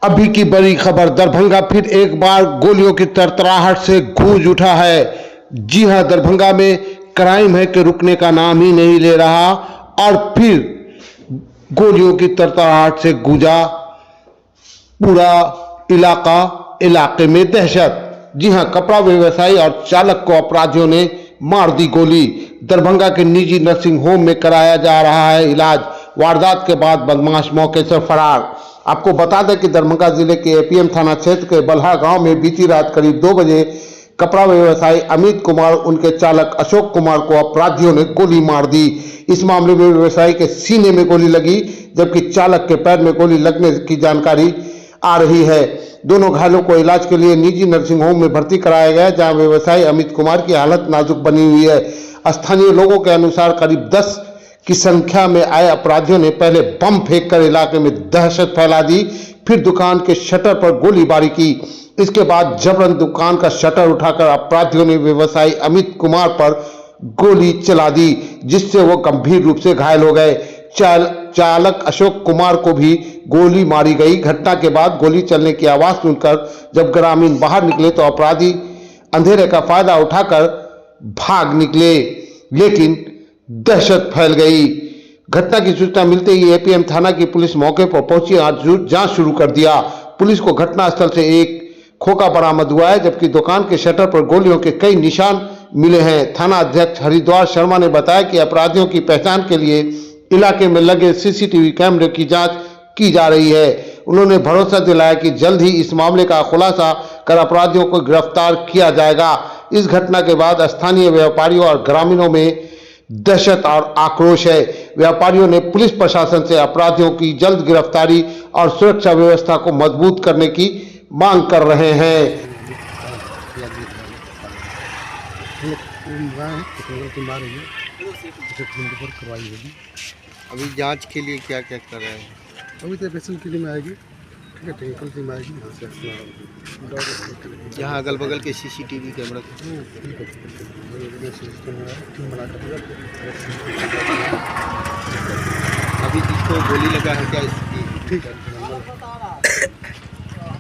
अभी की बड़ी खबर, दरभंगा फिर एक बार गोलियों की तरतराहट से गूंज उठा है। जी हां, दरभंगा में क्राइम है कि रुकने का नाम ही नहीं ले रहा और फिर गोलियों की तरतराहट से गूंजा पूरा इलाके में दहशत। जी हां, कपड़ा व्यवसायी और चालक को अपराधियों ने मार दी गोली। दरभंगा के निजी नर्सिंग होम में कराया जा रहा है इलाज। वारदात के बाद बदमाश मौके से फरार। आपको बता दें कि दरभंगा जिले के एपीएम थाना क्षेत्र के बल्हा गांव में बीती रात करीब 2 बजे कपड़ा व्यवसायी अमित कुमार उनके चालक अशोक कुमार को अपराधियों ने गोली मार दी। इस मामले में व्यवसायी के सीने में गोली लगी जबकि चालक के पैर में गोली लगने की जानकारी आ रही है। दोनों घायलों को इलाज के लिए निजी नर्सिंग होम में भर्ती कराया गया, जहां व्यवसायी अमित कुमार की हालत नाजुक बनी हुई है। स्थानीय लोगों के अनुसार करीब 10 की संख्या में आए अपराधियों ने पहले बम फेंककर इलाके में दहशत फैला दी, फिर दुकान के शटर पर गोलीबारी की। इसके बाद जबरन दुकान का शटर उठाकर अपराधियों ने व्यवसायी अमित कुमार पर गोली चला दी, जिससे वो गंभीर रूप से घायल हो गए। चालक अशोक कुमार को भी गोली मारी गई। घटना के बाद गोली चलने की आवाज सुनकर जब ग्रामीण बाहर निकले तो अपराधी अंधेरे का फायदा उठाकर भाग निकले, लेकिन दहशत फैल गई। घटना की सूचना मिलते ही एपीएम थाना की पुलिस मौके पर पहुंची और जांच शुरू कर दिया। पुलिस को घटनास्थल से एक खोखा बरामद हुआ है, जबकि दुकान के शटर पर गोलियों के कई निशान मिले हैं। थाना अध्यक्ष हरिद्वार शर्मा ने बताया कि अपराधियों की पहचान के लिए इलाके में लगे सीसीटीवी कैमरे की जांच की जा रही है। उन्होंने भरोसा दिलाया कि जल्द ही इस मामले का खुलासा कर अपराधियों को गिरफ्तार किया जाएगा। इस घटना के बाद स्थानीय व्यापारियों और ग्रामीणों में दहशत और आक्रोश है। व्यापारियों ने पुलिस प्रशासन से अपराधियों की जल्द गिरफ्तारी और सुरक्षा व्यवस्था को मजबूत करने की मांग कर रहे हैं। अभी जांच के लिए क्या क्या कर रहे हैं? अभी तो पेशेंट के लिए में आएगी, ठीक है, टेक्निकल टीम आएगी यहाँ से। यहाँ अगल बगल के सीसीटीवी कैमरा अभी जिसको गोली लगा है क्या स्थिति? ठीक है।